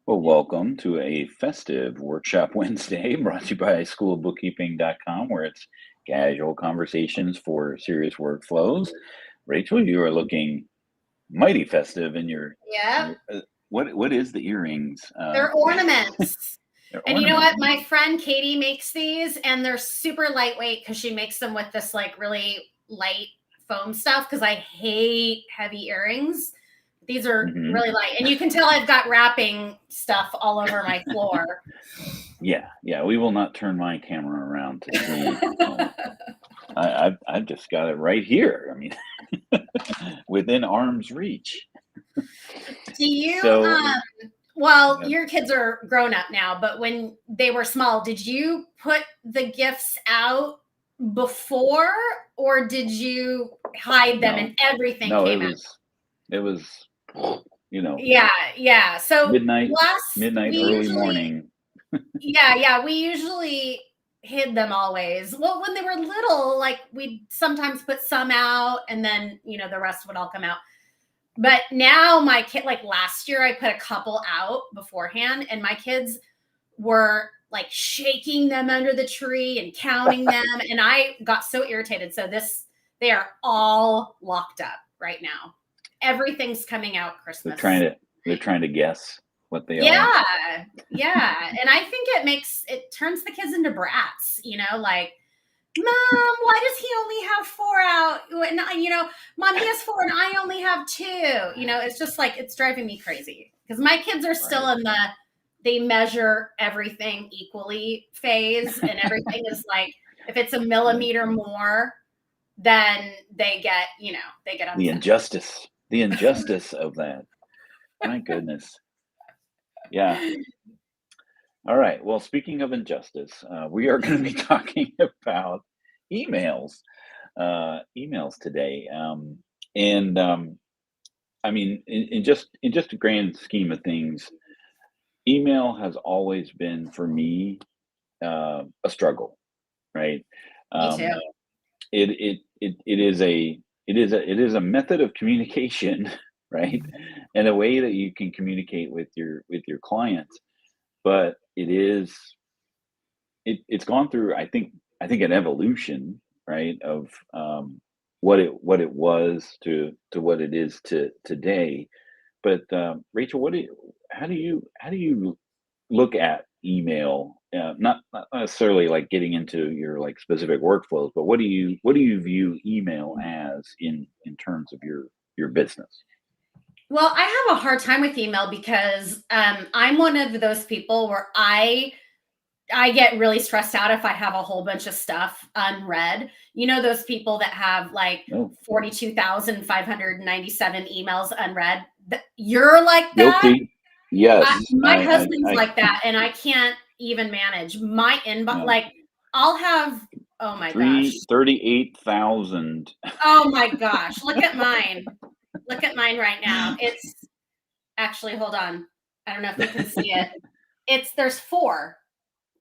Well, welcome to a festive workshop Wednesday brought to you by schoolbookkeeping.com, where it's casual conversations for serious workflows. Rachel, you are looking mighty festive in Yep, your what is the earrings? they're ornaments. They're And you know what? ornaments. My friend Katie makes these, and they're super lightweight because she makes them with this like really light foam stuff. Because I hate heavy earrings. These are Hmm. really light, and you can tell I've got wrapping stuff all over my floor. Yeah. We will not turn my camera around to see. I've just got it right here. I mean, within arm's reach. Do you? So, Well, yeah, your kids are grown up now, but when they were small, did you put the gifts out before, or did you hide them no, and everything no, came out? it was, you know, Yeah, yeah. So midnight, last we early usually morning. yeah, we usually hid them always. Well, when they were little, like we'd sometimes put some out and then, the rest would all come out. But now my kid, like last year, I put a couple out beforehand, and my kids were like shaking them under the tree and counting them. And I got so irritated. So they are all locked up right now. Everything's coming out They're Christmas. trying to they're trying to guess what they are. Yeah, yeah, and I think it turns the kids into brats, like, "Mom, why does he only have 4 out?" And "Mom, he has 4 and I only have 2." It's just like it's driving me crazy because my kids are still Right. in they measure everything equally phase, and everything is like, if it's a Right. millimeter more, then they get The upset. injustice. The injustice of that. My goodness. Yeah. All right. Well, speaking of injustice, we are going to be talking about emails. Emails today. And I mean, in just a grand scheme of things, email has always been for me a struggle, right? Me too. Um, it is it is a method of communication, right? And a way that you can communicate with your clients, but it's gone through, I think an evolution, right, of what it was to what it is to today. But Rachel, how do you look at email? Not necessarily like getting into your like specific workflows, but what do you view email as in terms of your business? Well, I have a hard time with email because I'm one of those people where I get really stressed out if I have a whole bunch of stuff unread. Those people that have like No, 42,597 emails unread. You're like that. guilty. Yes, My husband's I like that, and I can't even manage my inbox. no Like, I'll have, oh my gosh. 38,000. Oh my gosh. Look at mine. Look at mine right now. It's actually, hold on. I don't know if you can see it. There's 4.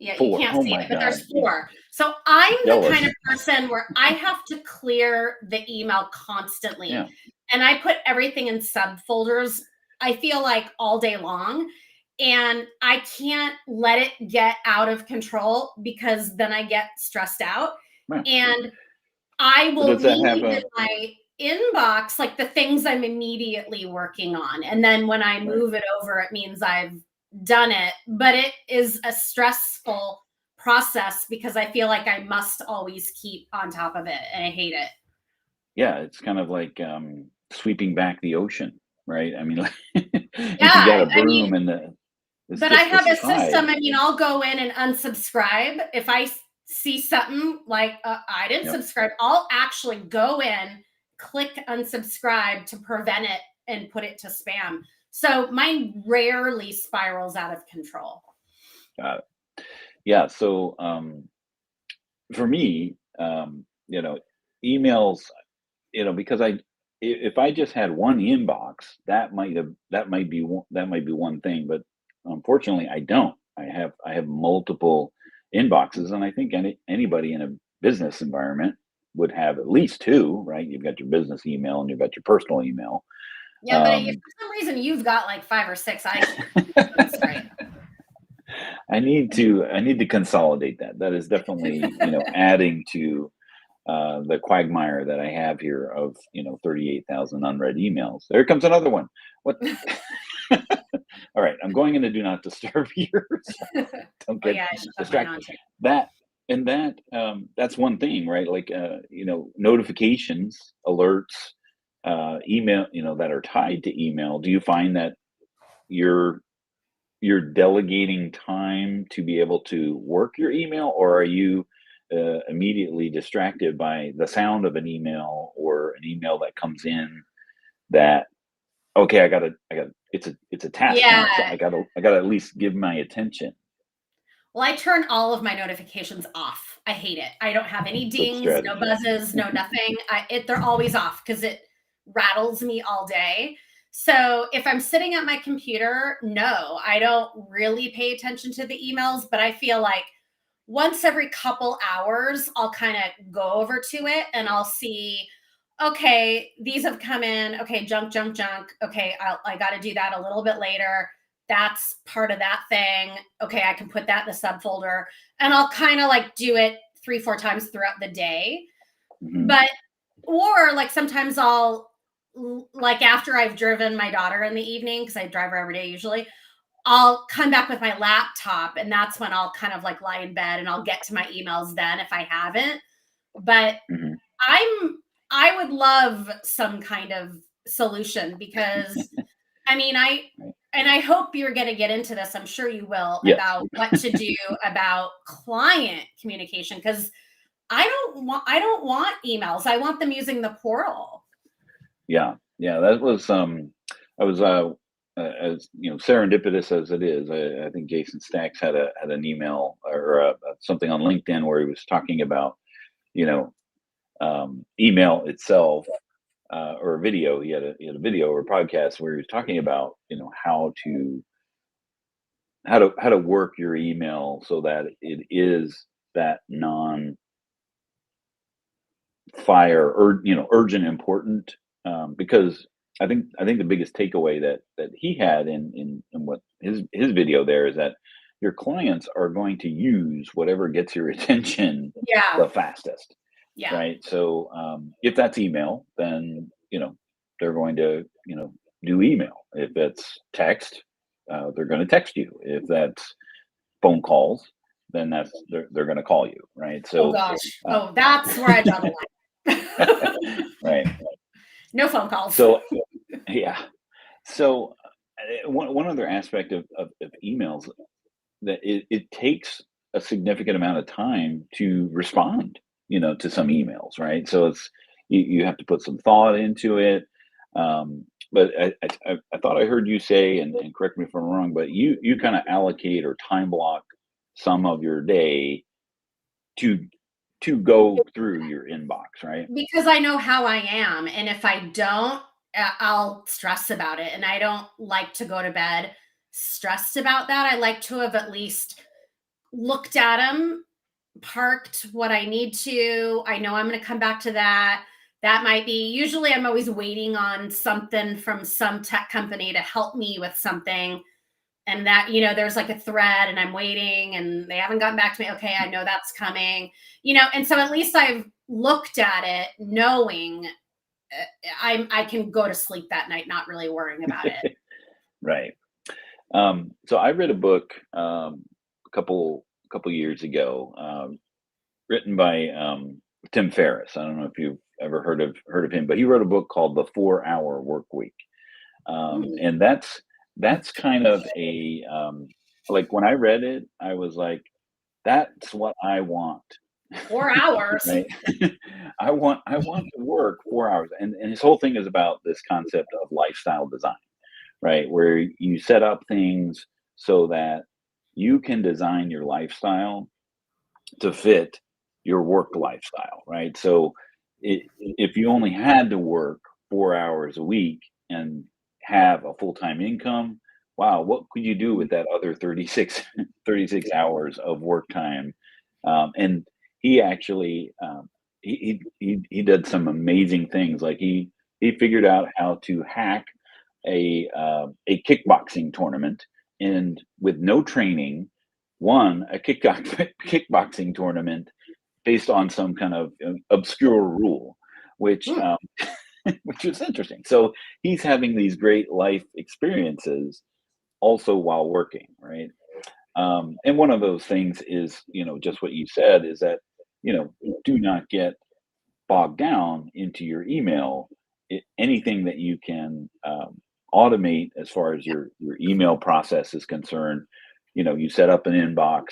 Yeah, you Four. can't Oh see my it, but there's God. Yeah. 4. So I'm the Jealous. kind of person where I have to clear the email constantly. Yeah. And I put everything in subfolders, I feel like all day long. And I can't let it get out of control because then I get stressed out. Yeah. And I So will does that have leave in a my inbox like the things I'm immediately working on. And then when I right? move it over, it means I've done it. But it is a stressful process because I feel like I must always keep on top of it. And I hate it. Yeah, it's kind of like sweeping back the ocean, right? I mean, like, if you got Yeah. a I mean, broom and it's but I just the have a side. system. I mean, I'll go in and unsubscribe. If I see something like I didn't Yep. subscribe, I'll actually go in, click unsubscribe to prevent it and put it to spam. So mine rarely spirals out of control. Got it. Yeah. So for me, emails, because if I just had one inbox, that might be one thing, but unfortunately, I don't. I have multiple inboxes, and I think anybody in a business environment would have at least two, right? You've got your business email and you've got your personal email. Yeah, but if Um, for some reason you've got like 5 or 6, I can't keep them straight. I need to consolidate that. That is definitely, adding to the quagmire that I have here of 38,000 unread emails. There comes another one. What? All right, I'm going into do not disturb here. So don't Oh get yeah, I should put mine on distracted. too. That and that that's one thing, right? Like notifications, alerts, email, that are tied to email. Do you find that you're you're delegating time to be able to work your email, or are you immediately distracted by the sound of an email or an email that comes in that okay, I gotta it's a task now, so Yeah. I gotta at least give my attention. Well, I turn all of my notifications off. I hate it. I don't have any Good dings, no strategy. buzzes, no nothing. They're always off because it rattles me all day. So if I'm sitting at my computer, no, I don't really pay attention to the emails, but I feel like once every couple hours, I'll kind of go over to it and I'll see, okay, these have come in. Okay, junk, junk, junk. Okay, I got to do that a little bit later. That's part of that thing. Okay, I can put that in the subfolder. And I'll kind of like do it 3, 4 times throughout the day. Hmm. But, or like sometimes like after I've driven my daughter in the evening, because I drive her every day usually, I'll come back with my laptop and that's when I'll kind of like lie in bed and I'll get to my emails then if I haven't. But Hmm. I'm I would love some kind of solution because I mean Right. I hope you're going to get into this. I'm sure you will Yes. about what to do about client communication because I don't want emails. I want them using the portal. Yeah. Yeah. That was I was as serendipitous as it is. I think Jason Stacks had an email or something on LinkedIn where he was talking about you know email itself or a video. He had a video or a podcast where he was talking about how to work your email so that it is that non fire or urgent important because I think the biggest takeaway that he had in what his video there is that your clients are going to use whatever gets your attention Yeah. the fastest, Yeah. right? So if that's email, then they're going to do email. If it's text, they're going to text you. If that's phone calls, then they're going to call you, right? Oh So gosh. uh, Oh, that's where I draw the line. right. No phone calls. So yeah. So one other aspect of emails that it takes a significant amount of time to respond, to some emails, right? So you have to put some thought into it. But I thought I heard you say, and correct me if I'm wrong, but you kind of allocate or time block some of your day to go through your inbox, right? Because I know how I am, and if I don't, I'll stress about it, and I don't like to go to bed stressed about that. I like to have at least looked at them, parked what I need to. I know I'm gonna come back to that. That might be usually I'm always waiting on something from some tech company to help me with something, and that there's like a thread and I'm waiting and they haven't gotten back to me. Okay, I know that's coming. And so at least I've looked at it knowing I can go to sleep that night not really worrying about it. Right. So I read a book a couple years ago, written by Tim Ferriss. I don't know if you've ever heard of him, but he wrote a book called The 4 Hour Work Week, Mm, and that's kind of a like when I read it, I was like, that's what I want, 4 hours. right? I want to work 4 hours, and his whole thing is about this concept of lifestyle design, right? Where you set up things so that you can design your lifestyle to fit your work lifestyle, right? So if you only had to work 4 hours a week and have a full-time income, wow, what could you do with that other 36 hours of work time? And he actually he did some amazing things. Like he figured out how to hack a kickboxing tournament and with no training won a kickboxing tournament based on some kind of obscure rule, which Mm. which is interesting. So he's having these great life experiences also while working, right? And one of those things is, just what you said is that, do not get bogged down into your email. Anything that you can automate as far as your email process is concerned, you set up an inbox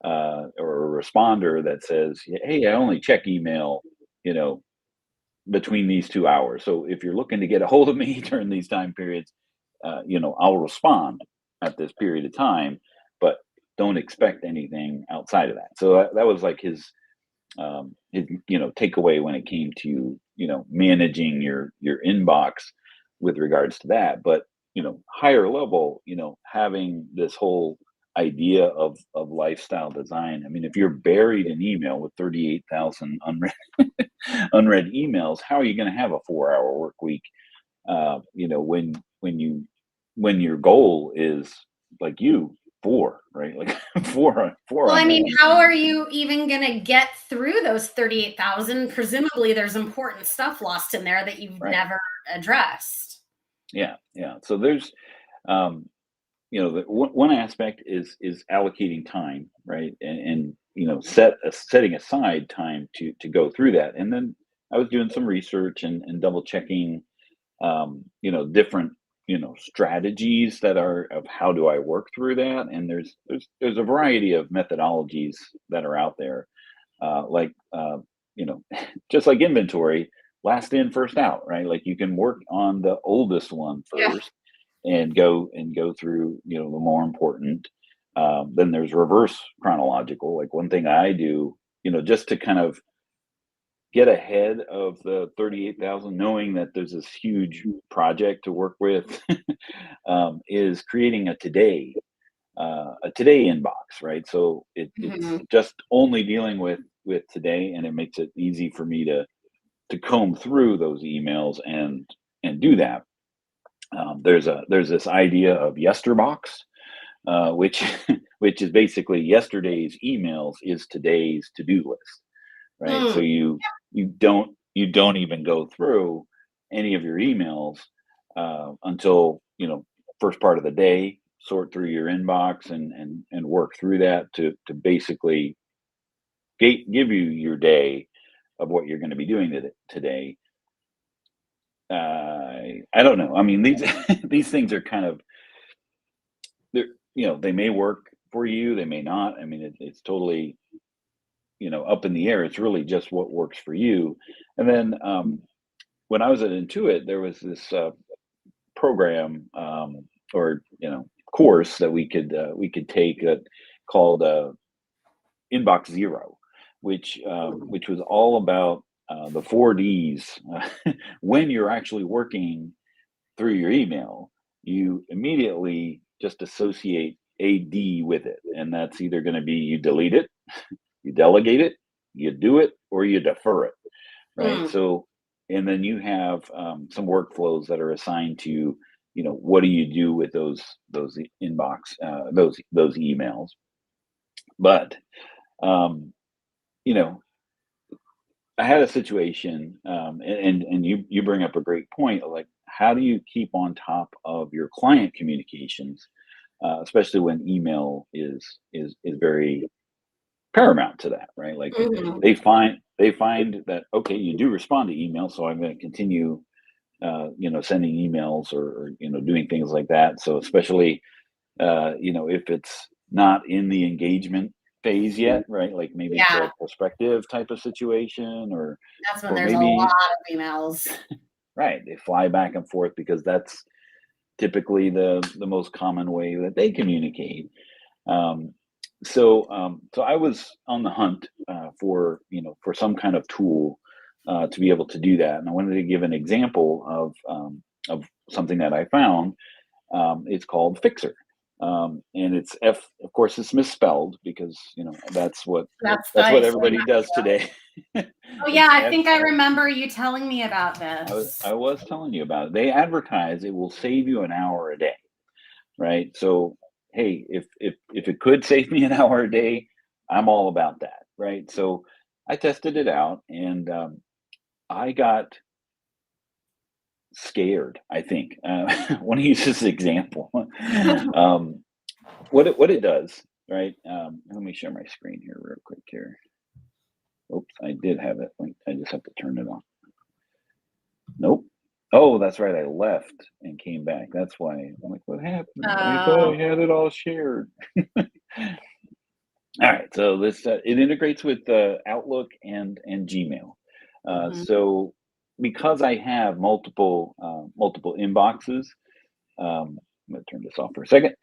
or a responder that says, "Hey, I only check email, you know, between these 2 hours. So if you're looking to get a hold of me during these time periods, I'll respond at this period of time, but don't expect anything outside of that." So that was like his takeaway when it came to managing your inbox with regards to that. But higher level, having this whole idea of lifestyle design. I mean, if you're buried in email with 38,000 unread emails, how are you going to have a 4-hour work week? When your goal is like four, right? Like four Well, I mean, unread how are emails, you even going to get through those 38,000? Presumably, there's important stuff lost in there that you've right? never addressed. Yeah, yeah. So there's, um, the one aspect is allocating time, right? And setting aside time to go through that. And then I was doing some research and double checking, different strategies that are of how do I work through that. And there's a variety of methodologies that are out there, like just like inventory, last in first out, right? Like you can work on the oldest one Yeah. first and go through the more important. Then there's reverse chronological. Like one thing I do, just to kind of get ahead of the 38,000, knowing that there's this huge project to work with, is creating a today inbox, right? So it's Mhm. just only dealing with today, and it makes it easy for me to comb through those emails and do that. There's this idea of yesterbox, which which is basically yesterday's emails is today's to-do list, right? So Mm. you don't even go through any of your emails until first part of the day, sort through your inbox and work through that to basically give you your day of what you're going to be doing today. I don't know. I mean, these these things are kind of they're they may work for you, they may not. I mean, it's totally up in the air. It's really just what works for you. And then when I was at Intuit, there was this program or course that we could take that called Inbox Zero, which was all about the 4 Ds. When you're actually working through your email, you immediately just associate a D with it, and that's either going to be you delete it, you delegate it, you do it, or you defer it, right? Mm. So, and then you have some workflows that are assigned to, what do you do with those inbox those emails? But um, you know, I had a situation, and you bring up a great point. Like, how do you keep on top of your client communications, especially when email is very paramount to that, right? Like Mhm. they find that okay, you do respond to email, so I'm going to continue, sending emails or doing things like that. So especially if it's not in the engagement phase yet, right? Like maybe it's Yeah, a prospective type of situation, or that's when or there's a lot maybe of emails. right, they fly back and forth because that's typically the most common way that they communicate. Um, so I was on the hunt for some kind of tool to be able to do that, and I wanted to give an example of something that I found. It's called Fyxer, and it's Of course, it's misspelled because that's what That's that's what nice. Way everybody not does to. today. Oh, yeah, It's I F. think I remember you telling me about I this. was telling you about it. They advertise it will save you an hour a day, right? So hey, if it could save me an hour a day, I'm all about that, right? So I tested it out, and I got scared, I think. I want to use this example. um, what it does, right? Let me share my screen here real quick here. Oops, I did have it linked. I just have to turn it on. Nope. Oh, that's right. I left and came back. That's why I'm like, what happened? I thought I had it all shared. All right. So this it integrates with Outlook and Gmail. Mhm. So because I have multiple inboxes, I'm going to turn this off for a second,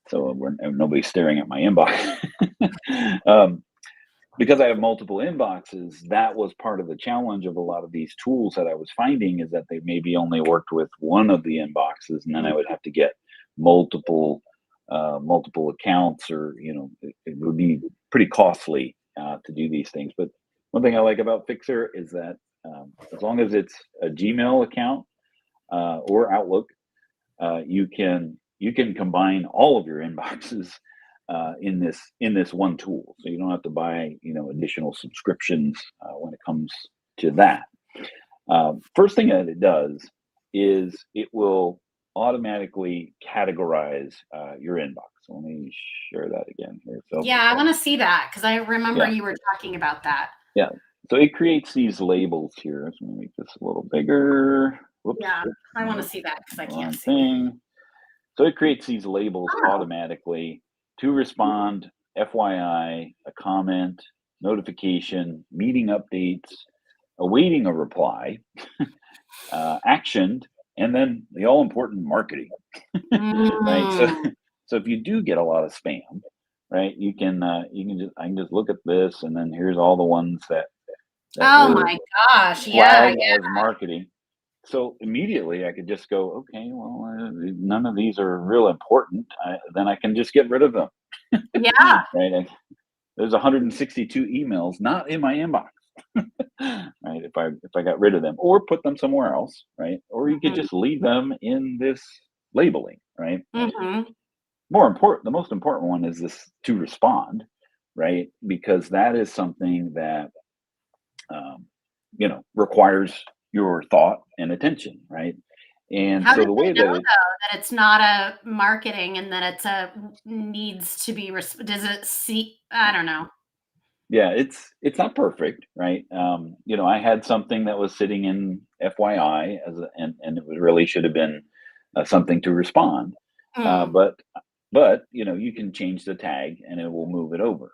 so nobody's staring at my inbox. um, because I have multiple inboxes, that was part of the challenge of a lot of these tools that I was finding, is that they maybe only worked with one of the inboxes, and then I would have to get multiple multiple accounts, or it would be pretty costly to do these things. But one thing I like about Fyxer is that as long as it's a Gmail account or Outlook, you can combine all of your inboxes in this one tool, so you don't have to buy additional subscriptions when it comes to that. First thing that it does is it will automatically categorize your inbox. So let me share that again here. So Yeah, I want to see that because I remember yeah, you were talking about that. yeah. So it creates these labels here. So let me make this a little bigger. Whoops, Yeah, I want to see that because I can't wrong see. thing. So it creates these labels Oh, automatically: to respond, FYI, a comment, notification, meeting updates, awaiting a reply, actioned, and then the all important marketing, right? So, mm. so if you do get a lot of spam, right, I can just look at this, and then here's all the ones that Oh were my gosh. Yeah, flagged yeah. as marketing. So immediately I could just go, okay, well, none of these are real important. Then I can just get rid of them, Yeah. right? There's 162 emails not in my inbox, right? If I got rid of them or put them somewhere else, right? Or you could Mhm. just leave them in this labeling, right? Mhm. The most important one is this to respond, right? Because that is something that um, requires your thought and attention, right? And How so do the they way know that it, though that it's not a marketing and that it's a needs to be does it see I don't know. yeah, it's not perfect, right? I had something that was sitting in FYI and it really should have been something to respond, uh, Mm. but but you can change the tag and it will move it over.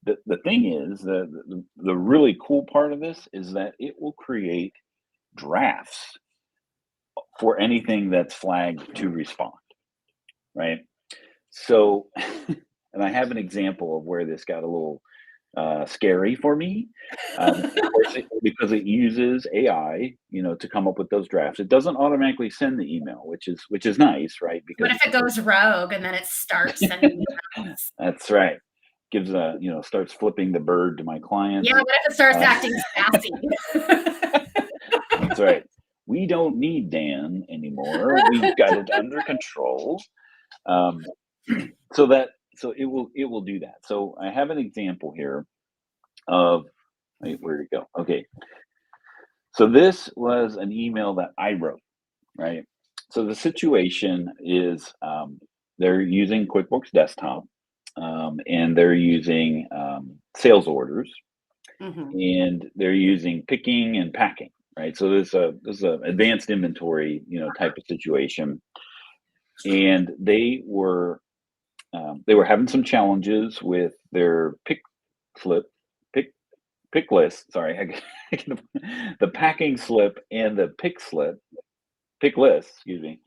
The thing is, the really cool part of this is that it will create drafts for anything that's flagged to respond, right? So, and I have an example of where this got a little scary for me. Of course, because it uses AI, to come up with those drafts. It doesn't automatically send the email, which is nice, right? What Because if it goes rogue and then it starts sending emails? that's right. Gives starts flipping the bird to my Yeah, clients. what if it starts Uh, acting sassy? that's right. We don't need Dan anymore. We've got it under control. Um, so that so it will do that. So I have an example here of, wait, where'd it go? Okay, so this was an email that I wrote, right? So the situation is they're using QuickBooks Desktop, and they're using sales orders, Mhm. and they're using picking and packing, right? So this is a advanced inventory, type of situation, and they were having some challenges with their slip, pick pick list. Sorry, the packing slip and the pick list. Excuse me.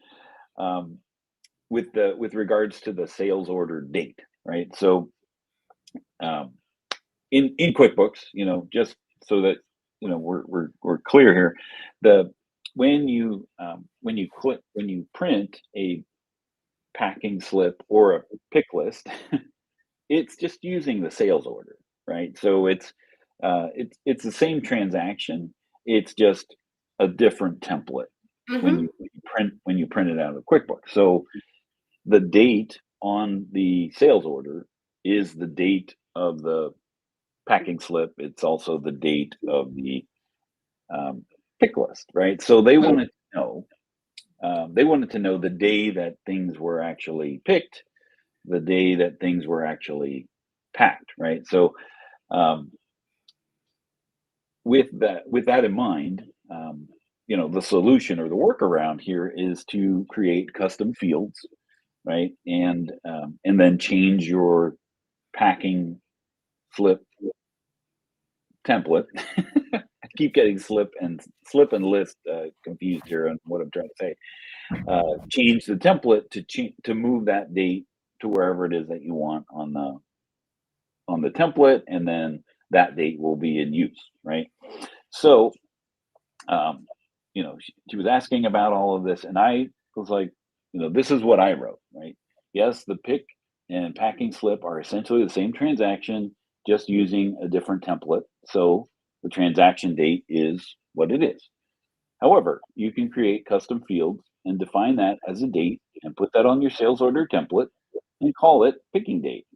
Um, with regards to the sales order date, right? So um, in QuickBooks, just so that we're clear here, the when you print a packing slip or a pick list, it's just using the sales order, right? So it's the same transaction. It's just a different template when Mhm. you print it out of QuickBooks. So the date on the sales order is the date of the packing slip. It's also the date of the um, pick list, right? So they Mhm. wanted to know. They wanted to know the day that things were actually picked, the day that things were actually packed, right? So um, with that in mind, the solution or the workaround here is to create custom fields, right? And then change your packing slip template. I keep getting slip and list confused here on what I'm trying to say. Change the template to move that date to wherever it is that you want on the template, and then that date will be in use, right? So, um, she was asking about all of this, and I was like, this is what I wrote, right? Yes, the pick and packing slip are essentially the same transaction, just using a different template. So the transaction date is what it is. However, you can create custom fields and define that as a date and put that on your sales order template and call it picking date.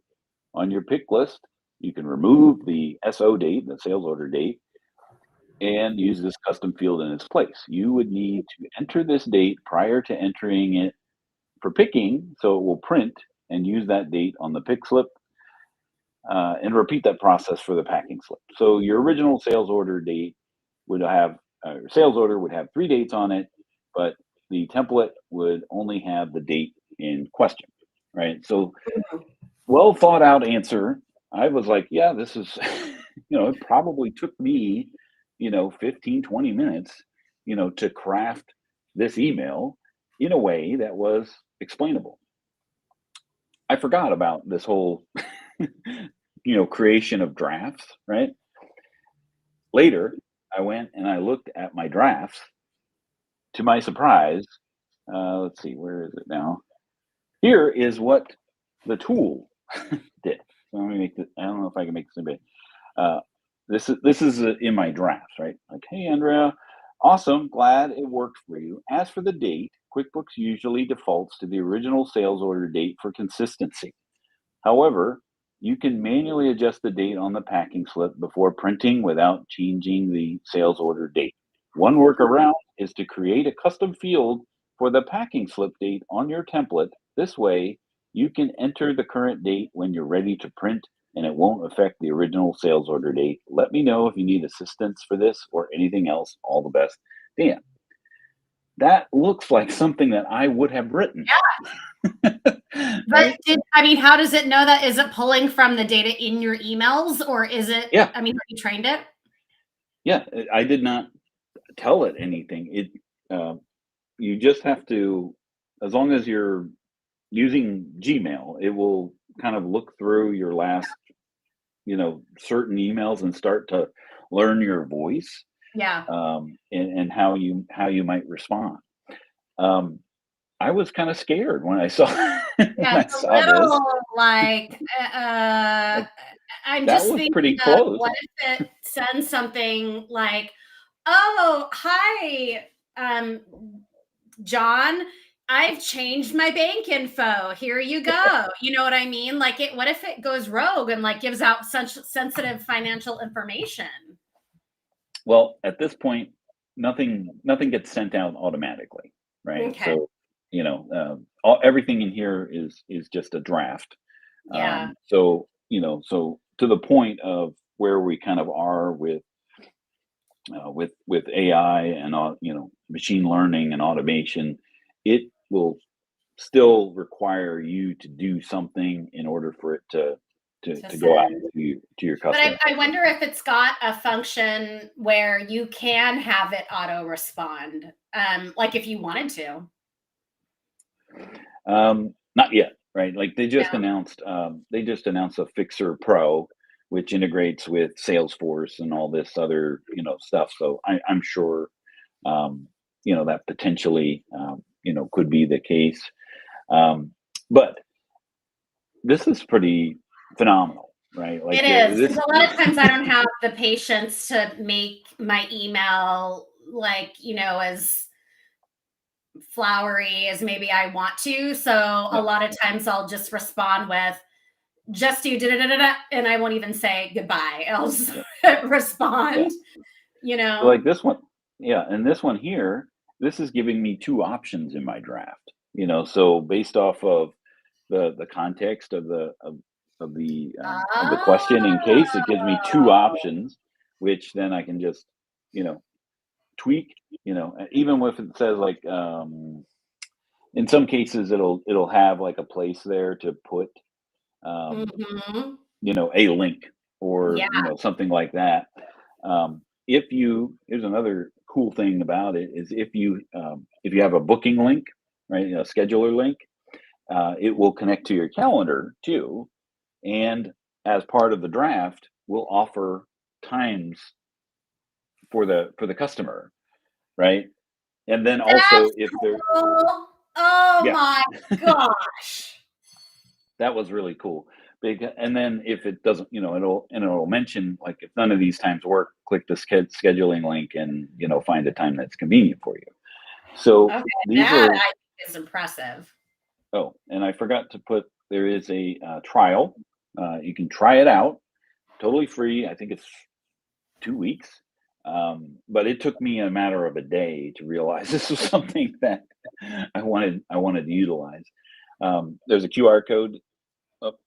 On your pick list, you can remove the SO date, the sales order date, and use this custom field in its place. You would need to enter this date prior to entering it for picking, so it will print and use that date on the pick slip, and repeat that process for the packing slip. So your original sales order date would have sales order would have 3 dates on it, but the template would only have the date in question, right? So well thought out answer. I was like, yeah, this is, it probably took me, 15, 20 minutes, to craft this email in a way that was explainable. I forgot about this whole, creation of drafts, right? Later, I went and I looked at my drafts. To my surprise, let's see, where is it now? Here is what the tool did. So let me make this. I don't know if I can make this a bit. Uh, this is in my drafts, right? Like, hey, Andrea, awesome, glad it worked for you. As for the date, QuickBooks usually defaults to the original sales order date for consistency. However, you can manually adjust the date on the packing slip before printing without changing the sales order date. One workaround is to create a custom field for the packing slip date on your template. This way, you can enter the current date when you're ready to print and it won't affect the original sales order date. Let me know if you need assistance for this or anything else. All the best, Dan. That looks like something that I would have written. But Right? how does it know that? Is it pulling from the data in your emails, or is it, Yeah. have you trained it? Yeah. I did not tell it anything. You just have to, as long as you're using Gmail, it will kind of look through your last, certain emails and start to learn your voice, Yeah. and how you might respond. Um, I was kind of scared when I saw when Yeah, I it's a saw this. little like, Like I'm that just was thinking pretty of close. what if it sends something like, "Oh, hi, um, John, I've changed my bank info. Here you go." You know what I mean? Like, what if it goes rogue and like gives out such sensitive financial information? Well, at this point, nothing gets sent out automatically, right? Okay. So, everything in here is just a draft. Yeah. So to the point of where we kind of are with AI and machine learning and automation, it will still require you to do something in order for it to to, To to go out send. to your But customer. I wonder if it's got a function where you can have it auto respond, like if you wanted to. Not yet, right? Like Yeah. they just announced a Fyxer Pro, which integrates with Salesforce and all this other stuff. So I'm sure that potentially could be the case. But this is pretty phenomenal, right? It Like is, this. because a lot of times I don't have the patience to make my email like, as flowery as maybe I want to. So a lot of times I'll just respond with just do da da da da, and I won't even say goodbye. I'll just respond. Like this one, and this one here, this is giving me two options in my draft. So based off of the context of the question in case, it gives me two options, which then I can just tweak. Even if it says like in some cases it'll have like a place there to put a link or Yeah. something like that. Here's another cool thing about it is if you have a booking link, right, a scheduler link, it will connect to your calendar too, and as part of the draft, we'll offer times for the customer, right? And then also That's if they're cool. Oh yeah, my gosh. that was really cool. And then if it doesn't, it'll mention like if none of these times work, click the scheduling link and find a time that's convenient for you. So Okay, these that are I think is impressive. and I forgot to put there is a trial. You can try it out, totally free. I think it's 2 weeks. But it took me a matter of a day to realize this was something that I wanted to utilize. There's a QR code up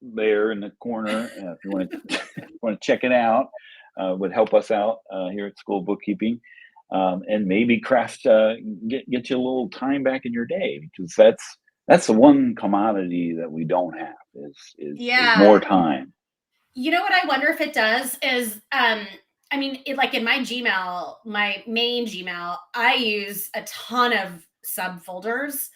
there in the corner. If you want to want to check it out, would help us out here at School Bookkeeping, and maybe craft get you a little time back in your day, because that's the one commodity that we don't have is more Yeah. time. You know what I wonder if it does is, I mean, like in my Gmail, my main Gmail, I use a ton of subfolders,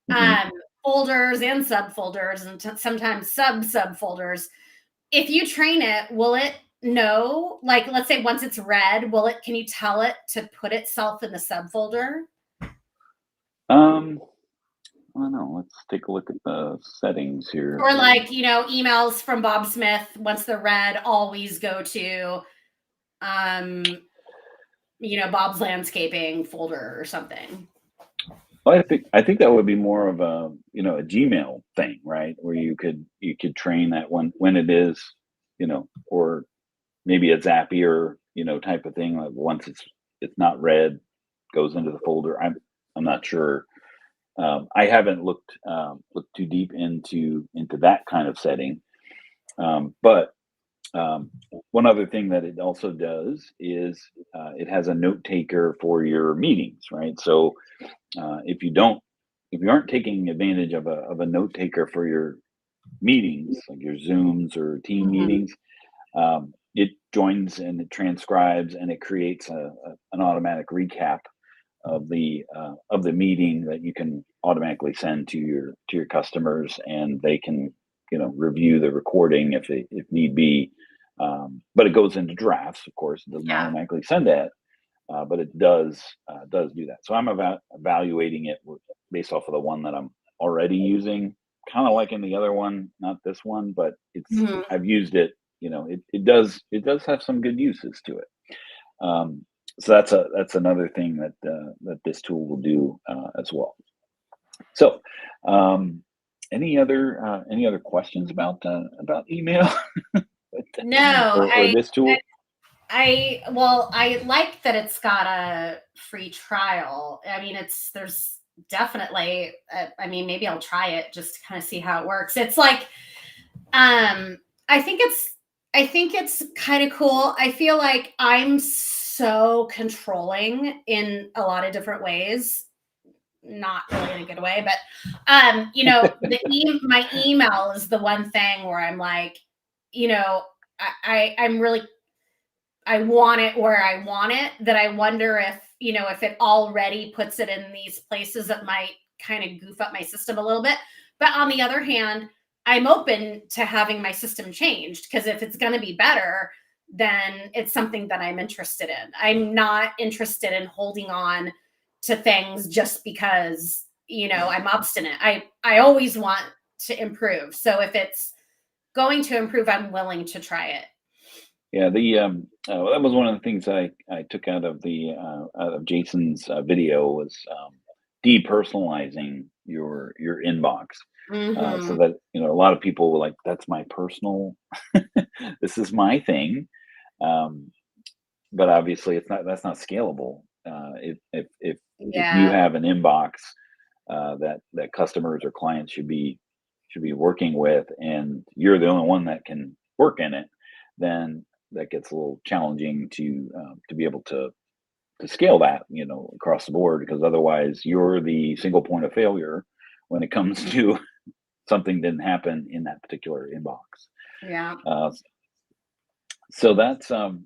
Hmm. um, folders and subfolders, and sometimes subfolders. If you train it, will it know? Like, let's say once it's read, can you tell it to put itself in the subfolder? Um, I don't know. Let's take a look at the settings here. Or like, emails from Bob Smith, once they're read, always go to um Bob's landscaping folder or something. Well, I think that would be more of a Gmail thing, right? Where you could train that when it is, or maybe a Zapier, type of thing. Like once it's not read, goes into the folder. I'm not sure. I haven't looked too deep into that kind of setting. But one other thing that it also does is it has a note taker for your meetings, right? So if you aren't taking advantage of a note taker for your meetings, like your Zooms or team Mhm. meetings, it joins and it transcribes and it creates an automatic recap of the meeting that you can automatically send to your customers, and they can review the recording if need be. But it goes into drafts, of course. It doesn't Yeah. automatically send that, but it does do that. So I'm evaluating it based off of the one that I'm already using. Kind of like in the other one, not this one, but Mhm. I've used it. It does have some good uses to it. So that's another thing that this tool will do as well. So, any other questions about email No, or this tool? well, I like that it's got a free trial. I mean, there's definitely, I mean, maybe I'll try it just to kind of see how it works. It's like, um, I think it's, I think it's kind of cool. I feel like I'm so controlling in a lot of different ways, not really in a good way, but my email is the one thing where I'm like, you know, I'm really, I want it where I want it, that I wonder if, if it already puts it in these places that might kind of goof up my system a little bit. But on the other hand, I'm open to having my system changed, because if it's going to be better, then it's something that I'm interested in. I'm not interested in holding on to things just because, I'm obstinate. I always want to improve. So if it's going to improve, I'm willing to try it. Yeah, that was one of the things I took out of Jason's video was depersonalizing your inbox, so Mm-hmm. that a lot of people were like, "That's my personal, this is my thing," um, but obviously that's not scalable. If you Yeah. have an inbox that customers or clients should be working with, and you're the only one that can work in it, then that gets a little challenging to be able to scale that, across the board, because otherwise you're the single point of failure when it comes to something didn't happen in that particular inbox. Yeah. Uh, so that's kind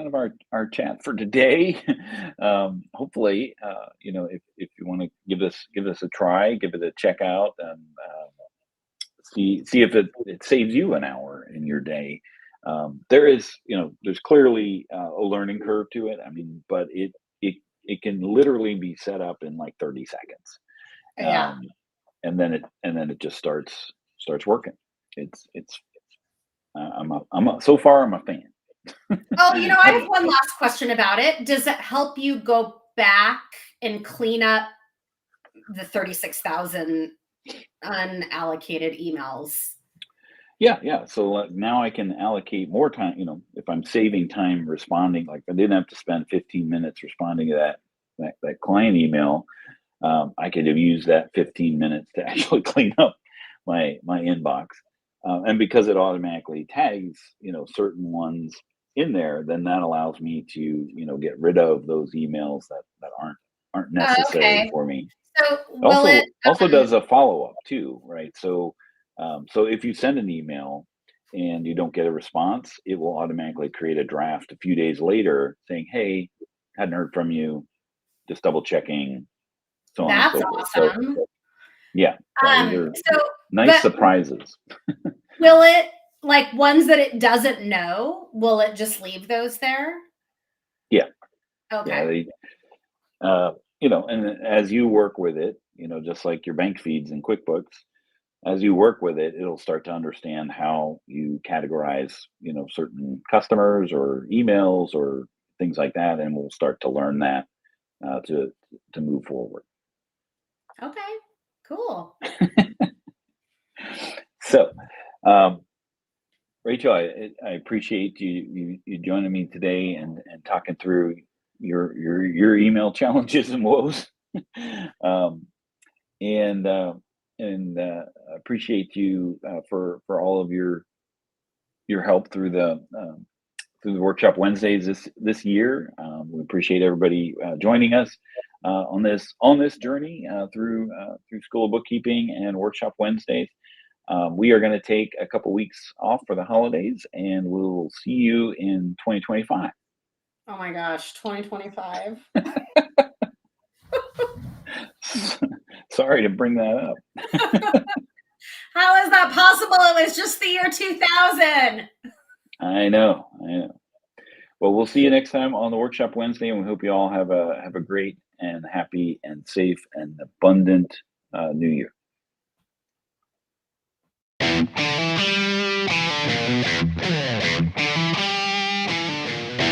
of our chat for today. Hopefully, if you want to give this a try, give it a check out, and see if it saves you an hour in your day. There's clearly a learning curve to it. I mean, but it can literally be set up in like 30 seconds, Yeah. um, and then it just starts working. It's so far I'm a fan. Oh, I Have have one last question about it. Does it help you go back and clean up the 36,000 unallocated emails? Yeah, yeah. So now I can allocate more time. If I'm saving time responding, like I didn't have to spend 15 minutes responding to that client email. I could have used that 15 minutes to actually clean up my inbox, and because it automatically tags certain ones in there, then that allows me to get rid of those emails that aren't necessary Okay. for me. So will it Also um does a follow-up too, right? So if you send an email and you don't get a response, it will automatically create a draft a few days later saying, "Hey, hadn't heard from you, just double checking," so on and that's so forth. So awesome. yeah, yeah, these are So nice but surprises. will it, like, ones that it doesn't know, will it just leave those there? Yeah, yeah, Okay. and as you work with it, just like your bank feeds in QuickBooks, as you work with it, it'll start to understand how you categorize, certain customers or emails or things like that, and we'll start to learn that to move forward. Okay. Cool. So, um, Rachel, I appreciate you joining me today and talking through your email challenges and woes. um, and appreciate you for all of your help through the workshop Wednesdays this year. We appreciate everybody joining us on this journey through School of Bookkeeping and Workshop Wednesdays. We are going to take a couple weeks off for the holidays, and we'll see you in 2025. Oh my gosh, 2025. Sorry to bring that up. How is that possible? It was just the year 2000. I know, I know. Well, we'll see you next time on the Workshop Wednesday, and we hope you all have a great and happy and safe and abundant New Year.